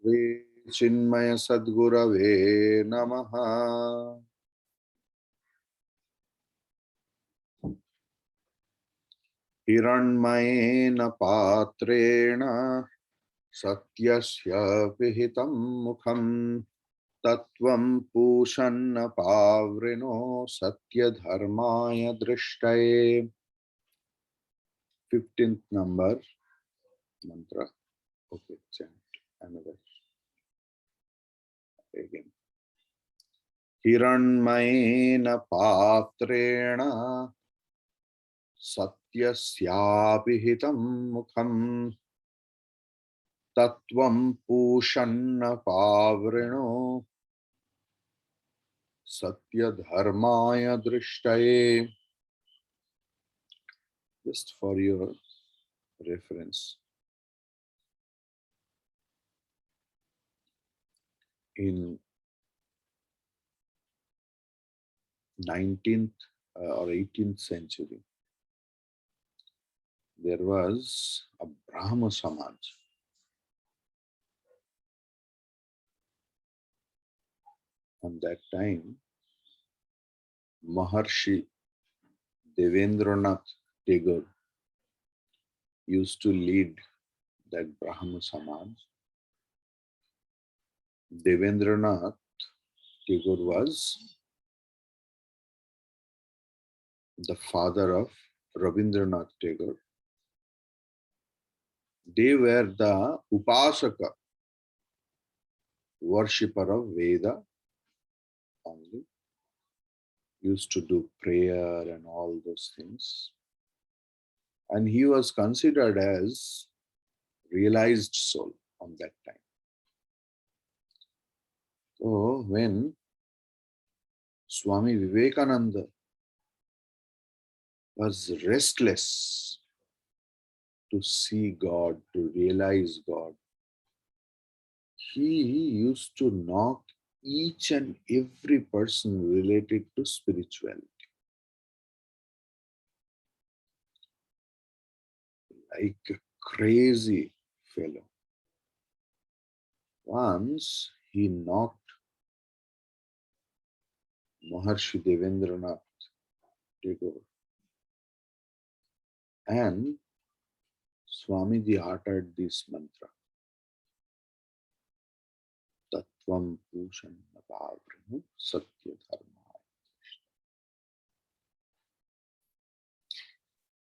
श्री चिन्मय सद्गुरवे नमः। हिरण्मयेन पात्रेण सत्यस्य विहितं मुखं तत्त्वं पूषन्न पावृणो सत्यधर्माय दृष्टये। 15th number mantra. Okay, chant another again. हिरण्मयेन पात्रेण सत्यस्याभिहितं मुखं तत्त्वं पूषन्न पावृणो सत्यधर्माय दृष्टये. Just for your reference, in 19th or 18th century, there was a Brahma Samaj. On that time, Maharshi Devendranath Tagore used to lead that Brahma Samaj. Devendranath Tagore was the father of Rabindranath Tagore. They were the Upasaka, worshipper of Veda only, used to do prayer and all those things. And he was considered as realized soul on that time. So when Swami Vivekananda was restless to see God, to realize God, he used to knock each and every person related to spirituality. Like a crazy fellow. Once he knocked Maharshi Devendranath Tagore, and Swamiji uttered this mantra, Tattvam Pushanna Pavrinu Satya Dharma.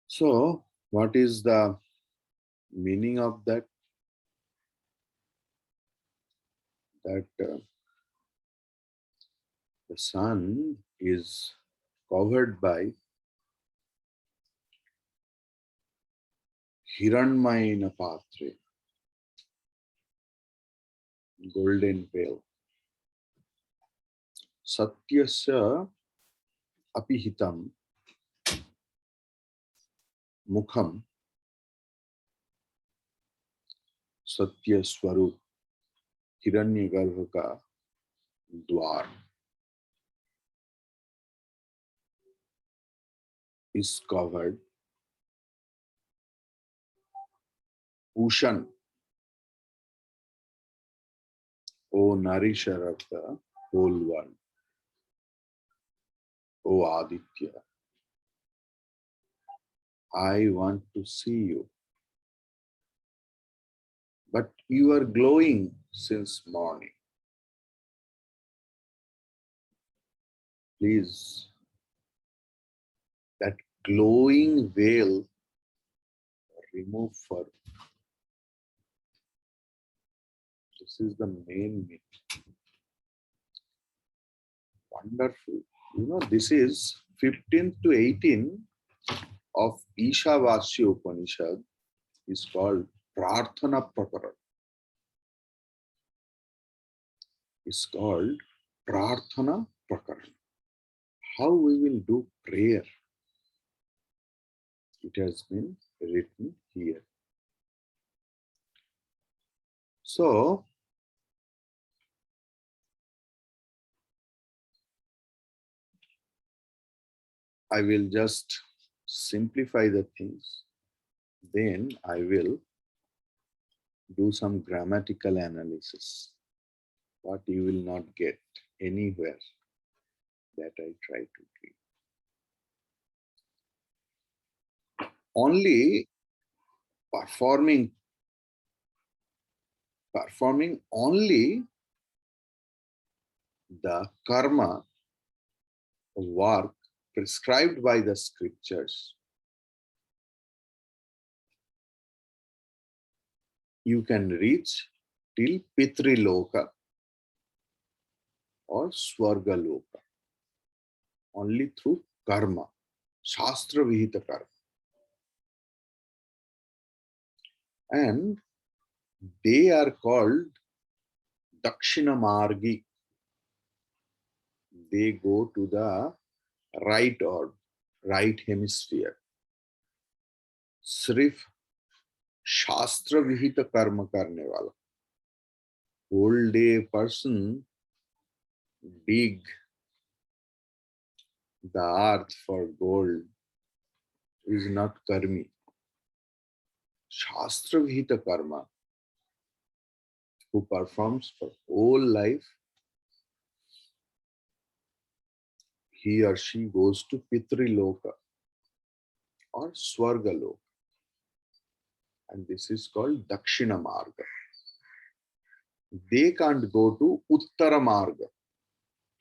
So, what is the meaning of that? That the sun is covered by Hiranmayena Patre, golden veil. Satyasya apihitam mukham Satya Swarup Hiranyagarbha ka dwar is covered. Pushan, O nourisher of the whole world, O Aditya, I want to see you. But you are glowing since morning. Please, that glowing veil remove for. This is the main meaning. Wonderful. You know, this is 15 to 18 of Ishavasya Upanishad is called Prarthana Prakaran. It's called Prarthana Prakaran. How we will do prayer. It has been written here. So, I will just simplify the things. Then I will do some grammatical analysis. What you will not get anywhere, that I try to give. Only performing only the karma work prescribed by the scriptures, you can reach till Pitriloka or Swargaloka, only through karma, Shastra Vihita karma. And they are called Dakshina Margi. They go to the right orb, right hemisphere. सिर्फ शास्त्र विहित कर्म करने वाला. Whole day person dig the earth for gold is not karmi. Shastra vihita karma, who performs for whole life, he or she goes to Pitriloka or Swargaloka. And this is called Dakshina Marga. They can't go to Uttara Marga,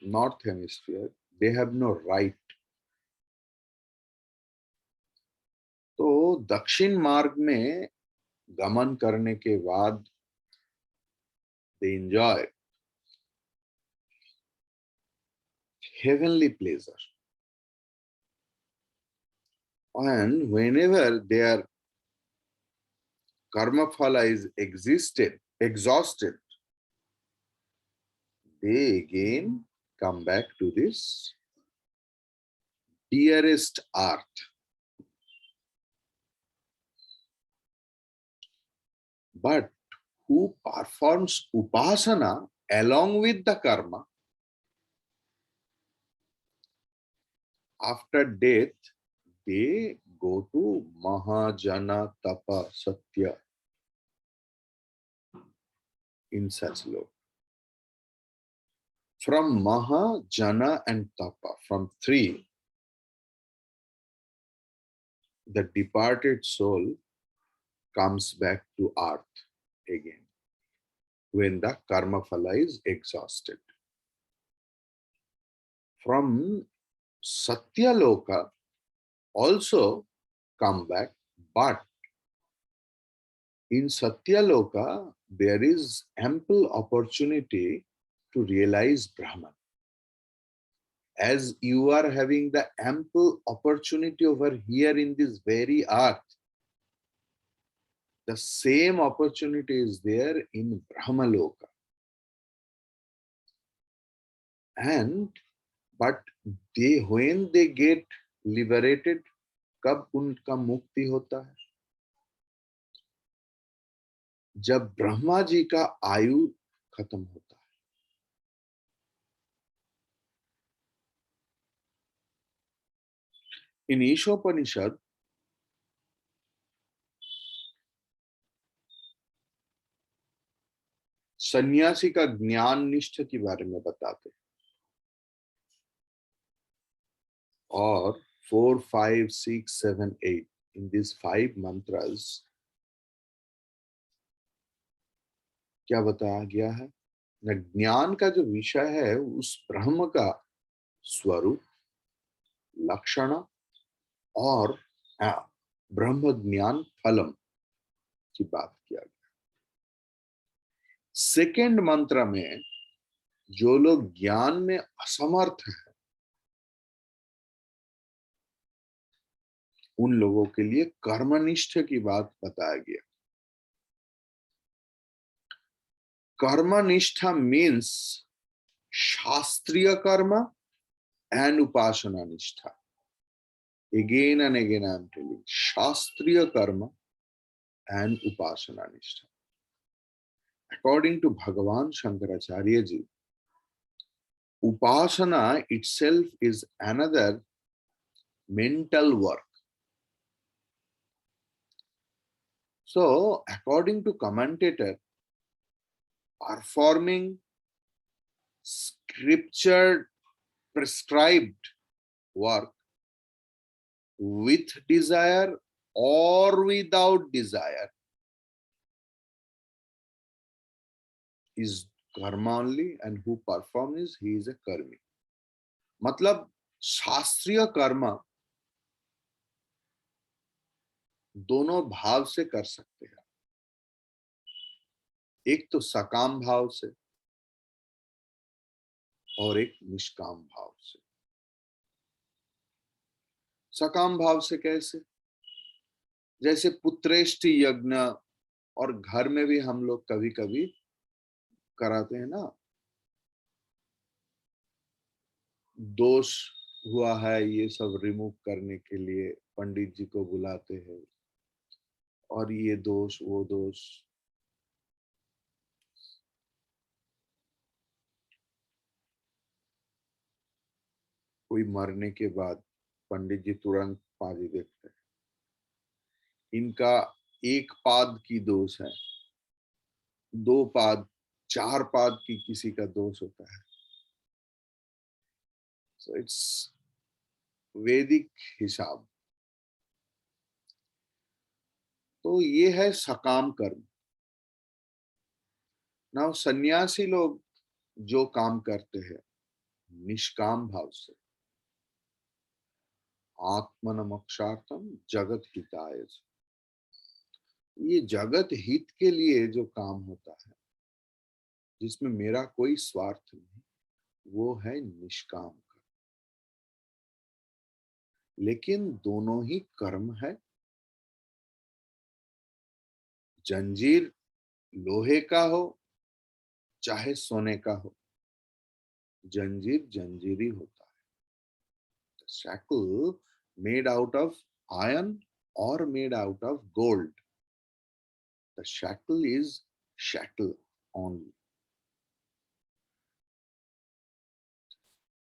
North Hemisphere. They have no right. तो दक्षिण मार्ग में गमन करने के बाद they enjoy heavenly pleasure. And whenever their karma phala is exhausted, they again come back to this dearest earth. But who performs upasana along with the karma, after death, they go to Mahajana Tapa Satya in such loka. From Maha, Jana and Tapa, from three, the departed soul comes back to earth again when the karma phala is exhausted. From Satya Loka also come back, but in Satya Loka there is ample opportunity to realize Brahman. As you are having the ample opportunity over here in this very earth, the same opportunity is there in Brahmaloka. But when they get liberated, कब उनका मुक्ति होता है? जब ब्रह्मा जी का आयु खत्म होता है. In Ishopanishad, सन्यासी का ज्ञान निष्ठ के बारे में बताते हैं. और 4, 5, 6, 7, 8 in these 5 mantras क्या बताया गया है? ज्ञान का जो विषय है उस ब्रह्म का स्वरूप, लक्षण और ब्रह्म ज्ञान फलम की बात किया गया. सेकेंड मंत्र में जो लोग ज्ञान में असमर्थ हैं, उन लोगों के लिए कर्मनिष्ठ की बात बताया गया. कर्मनिष्ठा means शास्त्रीय कर्म and upasana nishtha. Again and again I am telling, शास्त्रीय कर्म and upasana nishtha. According to Bhagavan Shankaracharya ji, upasana itself is another mental work. So, according to commentator, performing scripture prescribed work with desire or without desire is karma only, and who performs he is a karmi. मतलब शास्त्रीय कर्म दोनों भाव से कर सकते हैं, एक तो सकाम भाव से और एक निष्काम भाव से। सकाम भाव से कैसे? जैसे पुत्रेष्टि यज्ञ, और घर में भी हम लोग कभी कभी कराते हैं ना, दोष हुआ है ये सब रिमूव करने के लिए पंडित जी को बुलाते हैं, और ये दोष वो दोष, कोई मरने के बाद पंडित जी तुरंत पाजी देखते हैं, इनका एक पाद की दोष है, दो पाद, चार पाद की किसी का दोष होता है। सो इट्स वैदिक हिसाब। तो ये है सकाम कर्म। ना सन्यासी लोग जो काम करते हैं निष्काम भाव से, आत्मनमक्षार्थम जगत हिताय, ये जगत हित के लिए जो काम होता है जिसमें मेरा कोई स्वार्थ नहीं, वो है निष्काम कर्म। लेकिन दोनों ही कर्म है। जंजीर लोहे का हो चाहे सोने का हो, जंजीर जंजीरी होता है। shackle made out of iron or made out of gold, the shackle is shackle only,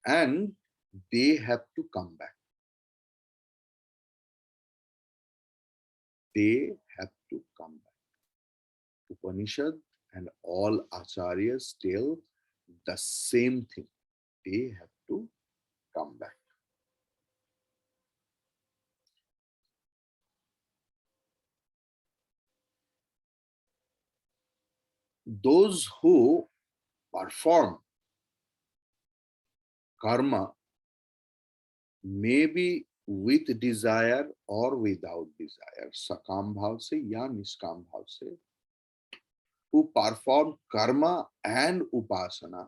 and they have to come back. They have to come back. Upanishad and all acharyas tell the same thing. They have to come back. Those who perform karma may be with desire or without desire, sakam bhav se ya niskam bhav se, who perform karma and upasana,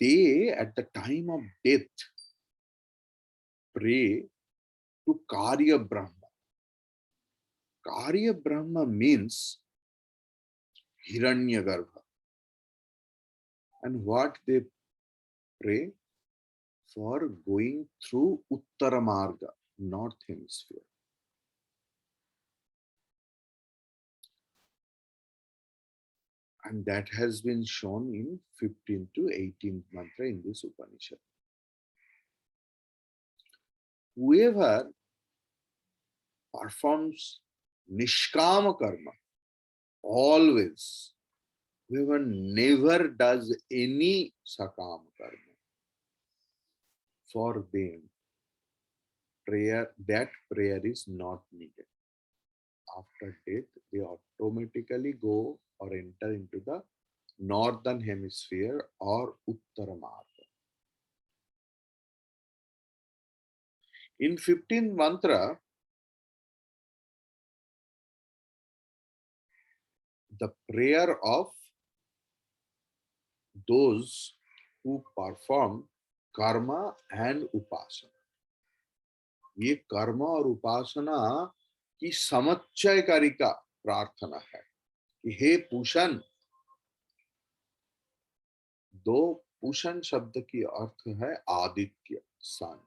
they at the time of death pray to Karya Brahma. Karya Brahma means Hiranyagarbha. And what they pray? For going through Uttara Marga, North Hemisphere. And that has been shown in 15th to 18th mantra in this Upanishad. Whoever performs Nishkama Karma, always, whoever never does any Sakam Karma, for them, that prayer is not needed. After death, they automatically go or enter into the northern hemisphere or Uttara Marga. In 15th mantra, the prayer of those who perform karma and upasana. ये कर्म और उपासना की समुच्चयकारी का प्रार्थना है कि हे पूषण। दो पूषण शब्द की अर्थ है Aditya, sun.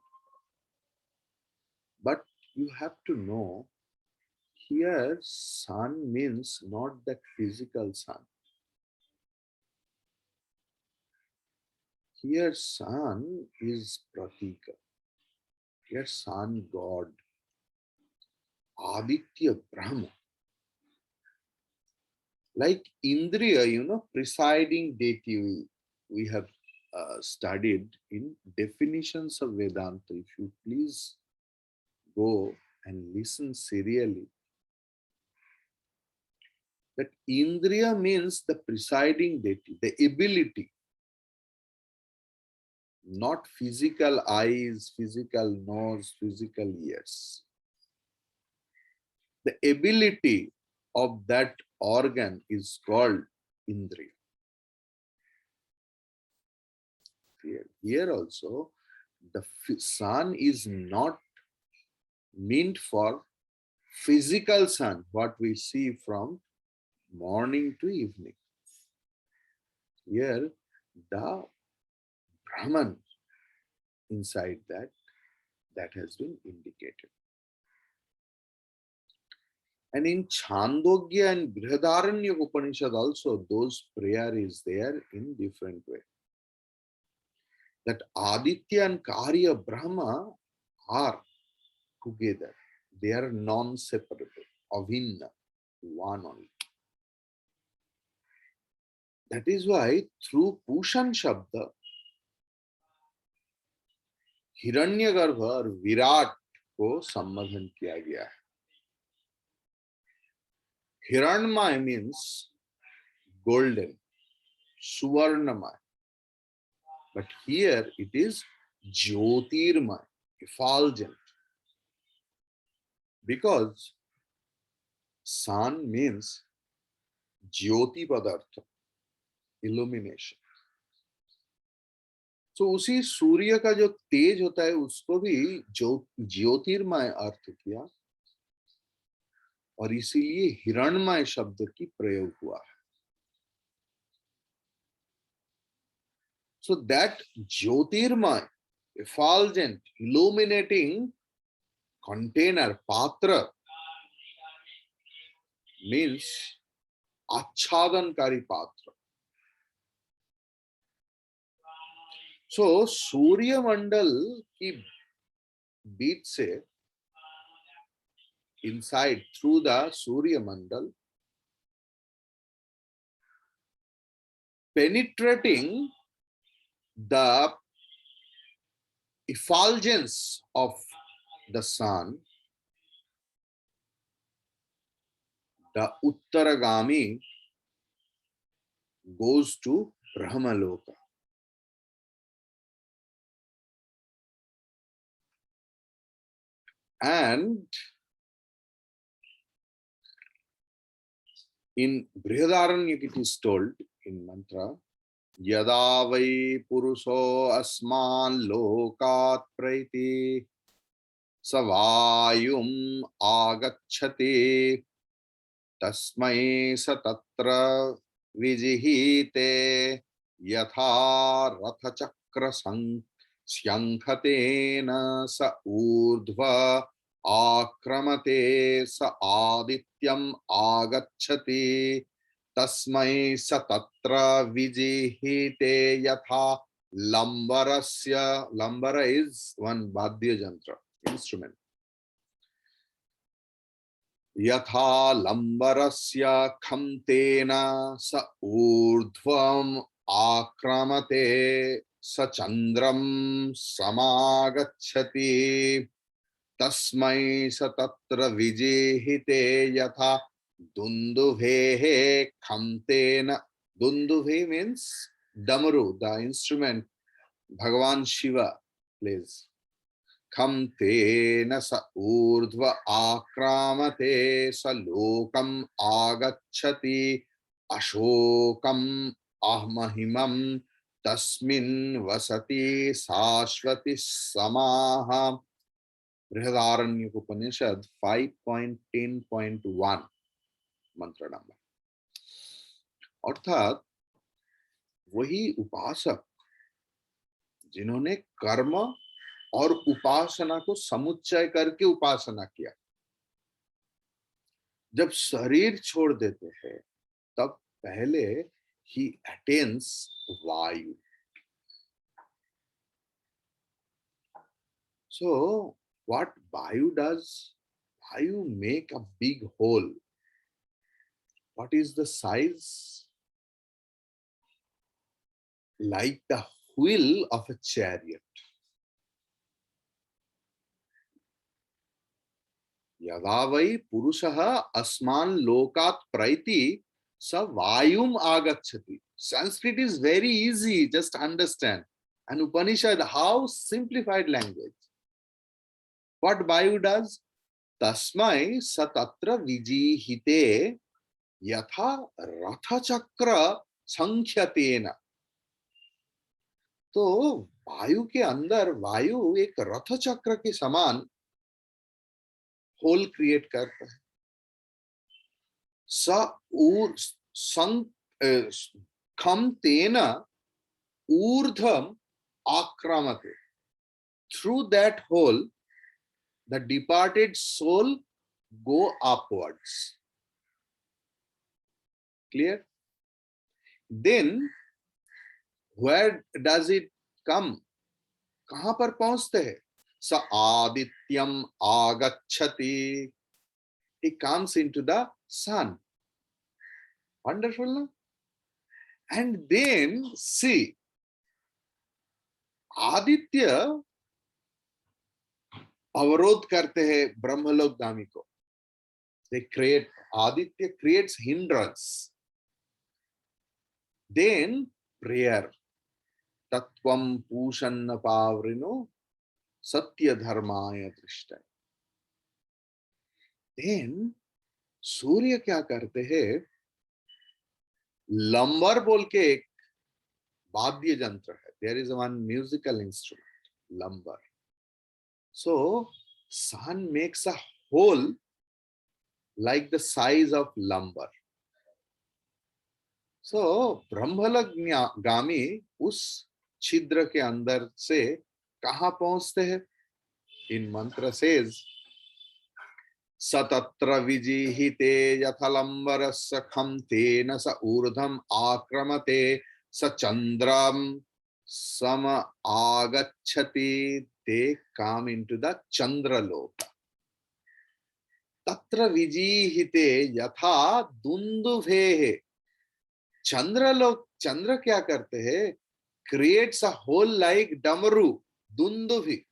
But you have to know here sun means not that physical sun. Here sun is pratika. your sun god, Aditya Brahma. Like Indriya, presiding deity, we have studied in definitions of Vedanta. If you please go and listen serially, that Indriya means the presiding deity, the ability, not physical eyes, physical nose, physical ears. The ability of that organ is called Indriya. Here also, the sun is not meant for physical sun, what we see from morning to evening. Here, the Brahman inside that has been indicated. And in Chandogya and Brihadaranya Upanishad also, those prayer is there in different way. That Aditya and Karya Brahma are together. They are non-separable, avinna, one only. That is why through Pushan Shabda, हिरण्यगर्भ और विराट को संबोधन किया गया है. हिरण्मय means golden, suvarnamay, but here it is jyotirmay, effulgent, because sun means jyoti padartha, illumination. तो उसी सूर्य का जो तेज होता है उसको भी ज्योतिर्मय अर्थ किया और इसीलिए हिरण्मय शब्द की प्रयोग हुआ है. So that Jyotirmay, effulgent, illuminating container, patra, means आच्छादनकारी पात्र. So सूर्य मंडल की बीच से inside through the Surya Mandal, penetrating the effulgence of the sun, the Uttaragami goes to Brahmaloka. And in Brihadaranyaka it is told in mantra, Yada vai puruso asman lokat praiti savayum agacchati tasmai satatra vijihite yatha ratha chakra syankhatena sa urdhva akramate sa adityam agacchati tasmai satatra vijihite yatha lambarasya. Lambara is one vadya jantra, instrument. Yatha lambarasya khamtena sa urdhvam akramate sa chandram samagacchati tasmai sa tatra vijihite yatha Dunduvehe khamtena. Dunduve means Damaru, the instrument Bhagavan Shiva plays. Khamtena sa urdhva akramate sa lokam agacchati ashokam ahmahimam tasmin vasati sashvati samaha. Brihadaranyaka Upanishad 5.10.1 मंत्र number. अर्थात वही उपासक जिन्होंने कर्म और उपासना को समुच्चय करके उपासना किया, जब शरीर छोड़ देते हैं तब पहले ही अटेन्स वायु. So what Vayu does, Vayu make a big hole. What is the size? Like the wheel of a chariot. यदा वै पुरुषः अस्मान् लोकात् प्रैति स वायुम आगच्छति. Sanskrit is very easy, just understand. And Upanishad, how simplified language. What Vayu does? Tasmai satatra vijihite yatha ratha chakra sankhyatena. तो वायु के अंदर वायु एक रथ चक्र के समान होल क्रिएट करता है. खम तेना ऊर्ध्वम आक्रामते. Through that hole, the departed soul go upwards. Clear? Then, where does it come? कहां पर पहुंचते हैं? स आदित्यम आगच्छति. It comes into the sun. Wonderful, no? And then see, Aditya अवरोध करते हैं ब्रह्मलोकगामी को. They create, Aditya creates hindrance. Then prayer. Tatvam pushanna pavrino satya dharmaya drishtai. Then सूर्य क्या करते हैं? लंबर बोल के एक वाद्य यंत्र है. There is one musical instrument, lumber. So sun makes a hole like the size of lumber. So ब्रह्मलोकगामी उस छिद्र के अंदर से कहां पहुंचते हैं? In mantra says, सतत्र विजिहिते यथलंबरस्य खं तेन स ऊर्ध्वम आक्रमते स चंद्रम सम आगच्छति. They come into the चंद्रलोक. तत्र विजिहिते यथा दुंदुभेः. चंद्रलोक, चंद्र क्या करते हैं? Creates a hole like डमरू, दुंदुभि.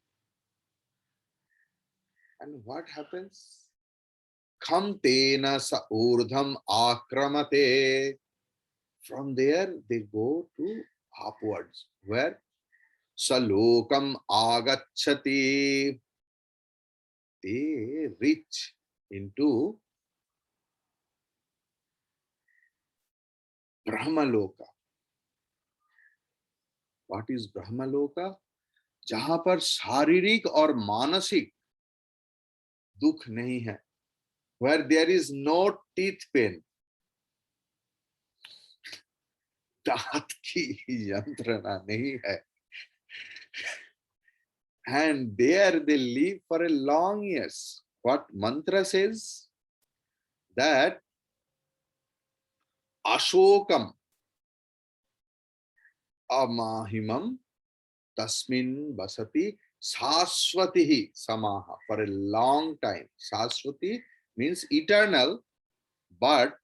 And what happens? Kham tena sa urdham akramate. From there they go to upwards. Where? Salokam agachati. They reach into Brahmaloka. What is Brahmaloka? जहां पर शारीरिक और मानसिक दुख नहीं है. Where there is no teeth pain. दांत की यंत्रणा नहीं है. And there they live for a long years. What mantra says? That ashokam amahimam tasmin basati saswatihi samaha. For a long time. Saswati means eternal, but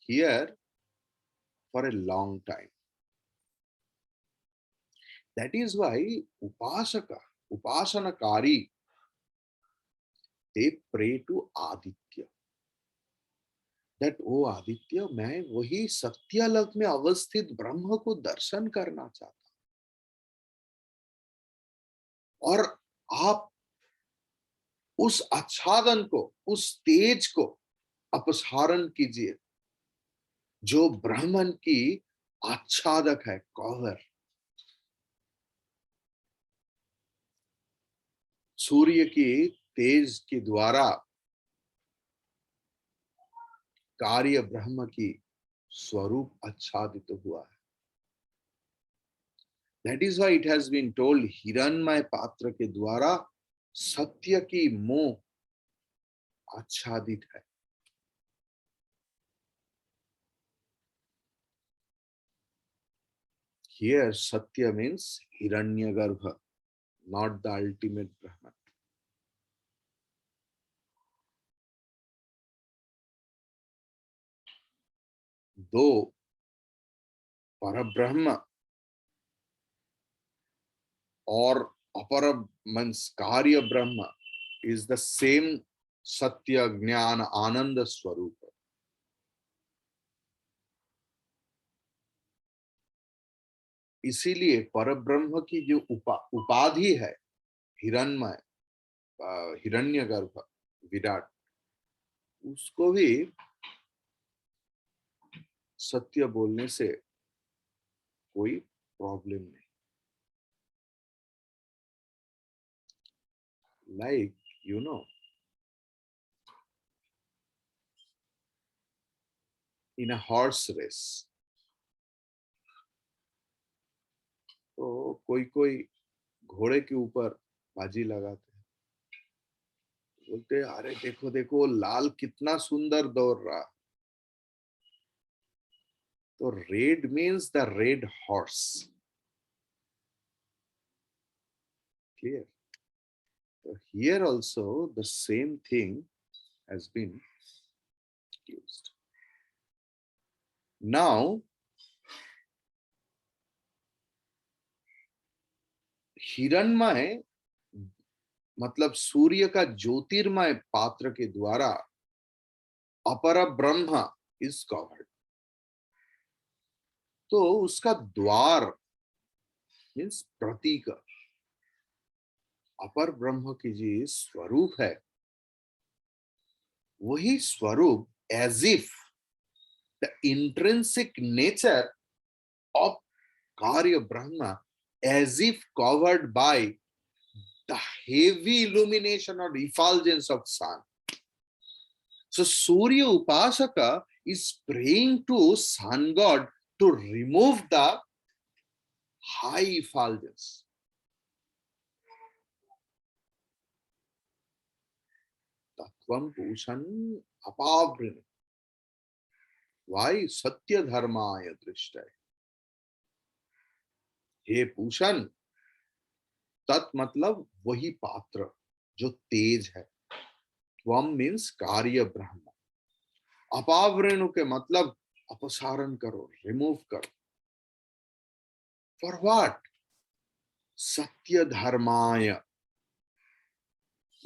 here for a long time. That is why Upasanakari, they pray to Aditya. That, oh Aditya, मैं वही सत्यलोक में अवस्थित ब्रह्म को दर्शन करना चाहता हूं. और आप उस आच्छादन को, उस तेज को अपसारण कीजिए जो ब्राह्मण की आच्छादक है, कवर. सूर्य की तेज के द्वारा कार्य ब्रह्म की स्वरूप आच्छादित हुआ है. That is why it has been told, हिरण्मय पात्र के द्वारा सत्य की मोह आच्छादित है. Here Satya means Hiranyagarbha, not the ultimate Brahman. though Parabrahma or Apara means Karya Brahma is the same Satya, Jnana, Ananda Swarupa. इसीलिए परब्रह्म की जो उपाधि है हिरण्मय, हिरण्यगर्भ, विराट, उसको भी सत्य बोलने से कोई प्रॉब्लम नहीं. Like, you know, in a horse race, तो कोई कोई घोड़े के ऊपर बाजी लगाते हैं, बोलते हैं अरे देखो देखो लाल कितना सुंदर दौड़ रहा. तो red means the red horse. Clear? So here also the same thing has been used. Now, हिरण्मय मतलब सूर्य का ज्योतिर्मय पात्र के द्वारा अपर ब्रह्म इज कवर्ड. तो उसका द्वार मीन्स प्रतीक, अपर ब्रह्म की जी स्वरूप है, वही स्वरूप as if the intrinsic nature of कार्य ब्रह्म as if covered by the heavy illumination or effulgence of sun. So Surya Upasaka is praying to sun god to remove the high effulgence. Tattvam Pushan Apavrin. Why? Satya Dharmaya Drishtaya. हे पूषण, तत् मतलब वही पात्र जो तेज है. त्वम means कार्य ब्रह्म. अपावृणु के मतलब अपसारण करो, रिमूव करो. For what? सत्य धर्माय.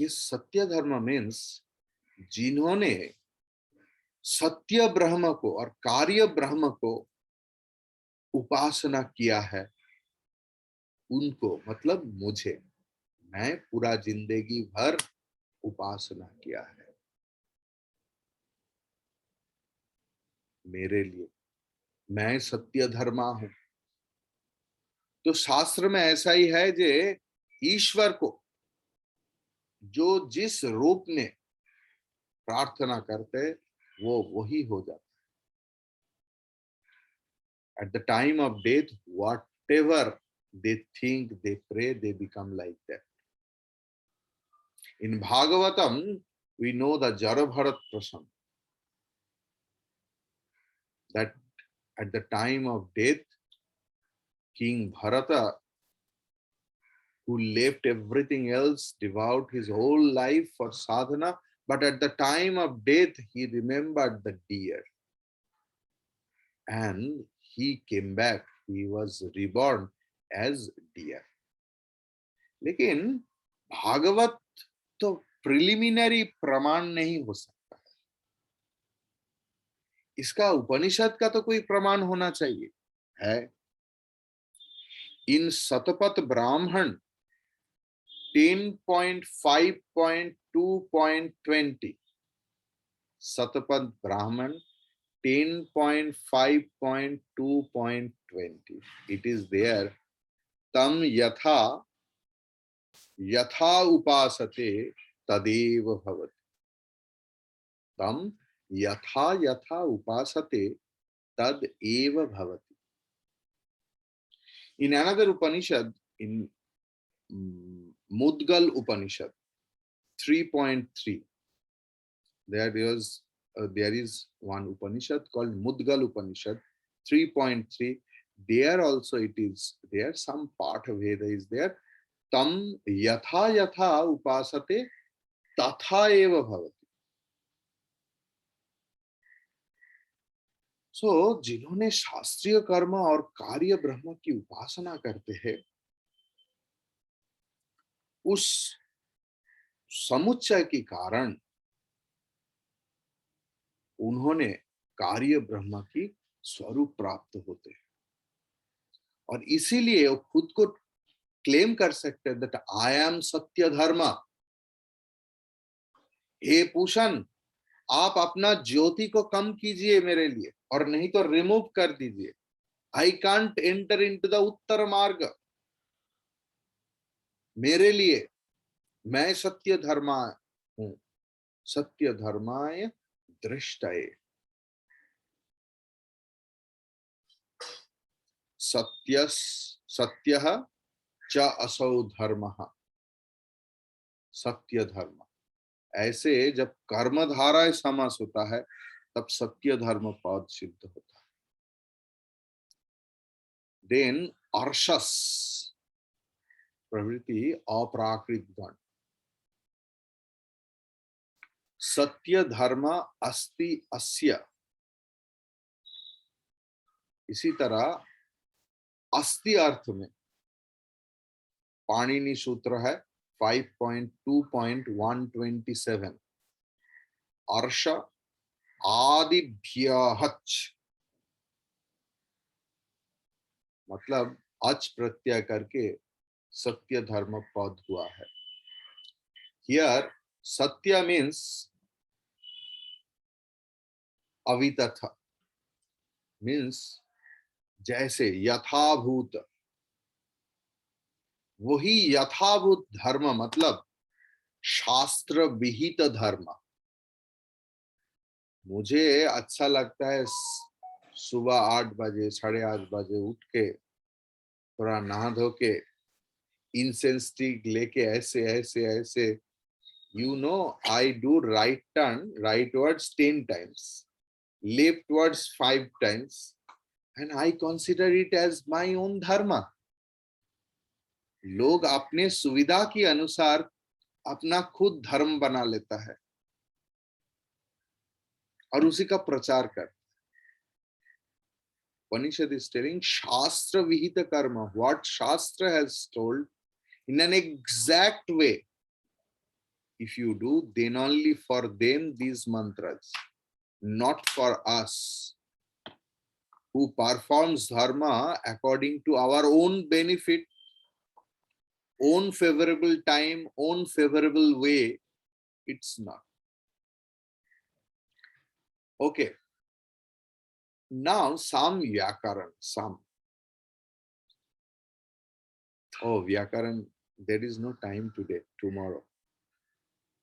ये सत्य धर्म मीन्स जिन्होंने सत्य ब्रह्म को और कार्य ब्रह्म को उपासना किया है, उनको मतलब मुझे, मैं पूरा जिंदगी भर उपासना किया है मेरे लिए, मैं सत्य धर्मा हूं. तो शास्त्र में ऐसा ही है जे ईश्वर को जो जिस रूप में प्रार्थना करते वो वही हो जाता है. At the time of death whatever they think, they pray, they become like that. In Bhagavatam, we know the Jarabharat Prasam, that at the time of death, King Bharata, who left everything else, devout his whole life for sadhana, but at the time of death, he remembered the deer. And he came back, he was reborn as deer. लेकिन भागवत तो preliminary प्रमाण नहीं हो सकता, इसका उपनिषद का तो कोई प्रमाण होना चाहिए है. इन Shatapatha Brahmana 10.5.2.20, Shatapatha Brahmana 10.5.2.20, it is there. तम यथा यथा उपासते तदेव भवति. तम यथा यथा उपासते तद एव भवति. In another Upanishad, in Mudgal Upanishad 3.3, there is one Upanishad called Mudgal Upanishad 3.3. There also it is there, some part of Veda is there. Tam yatha yatha upasate tatha eva bhavati. सो जिन्होंने शास्त्रीय कर्म और कार्य ब्रह्म की उपासना करते हैं, उस समुच्चय के कारण उन्होंने कार्य ब्रह्म की स्वरूप प्राप्त होते हैं, और इसीलिए वो खुद को क्लेम कर सकते हैं दैट आई एम सत्य धर्म। हे पूषण, आप अपना ज्योति को कम कीजिए मेरे लिए, और नहीं तो रिमूव कर दीजिए। I can't enter into the Uttar Marg. मेरे लिए, मैं सत्य धर्मा हूं, सत्य धर्माय दृष्टये। सत्य सत्यः च असौ धर्मः। सत्य धर्म, ऐसे जब कर्मधारय समास होता है तब सत्य धर्म पद सिद्ध होता है। देन अर्षस, प्रवृत्ति अप्राकृत गण। सत्य धर्म अस्ति अस्य, इसी तरह अस्ति अर्थ में पाणिनि सूत्र है 5.2.127। अर्ष आदिभ्यहच, मतलब अच प्रत्यय करके सत्य धर्म पद हुआ है। हियर सत्य मीन्स अवितथ, मीन्स जैसे यथाभूत। वही यथाभूत धर्म मतलब शास्त्र विहित धर्म। मुझे अच्छा लगता है सुबह 8 बजे 8:30 बजे उठ के थोड़ा नहा धो के इंसेंस स्टिक लेके ऐसे ऐसे ऐसे, you know, I do right turn rightwards 10 times, leftwards 5 times, and I consider it as my own dharma. लोग अपने सुविधा के अनुसार अपना खुद धर्म बना लेता है और उसी का प्रचार करता है। Upanishad is telling Shastra Vihita Karma, what Shastra has told in an exact way. If you do, then only for them these mantras, not for us, who performs dharma according to our own benefit, own favorable time, own favorable way. It's not. Okay. Now some Vyakaran, some. Oh, Vyakaran, there is no time today, tomorrow.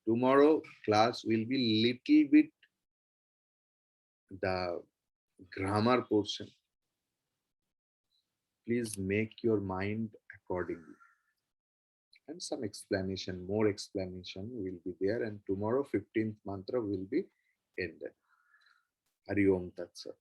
Tomorrow class will be little bit the grammar portion. Please make your mind accordingly. And some explanation, more explanation will be there. And tomorrow 15th mantra will be ended. Hari Om Tat Sat.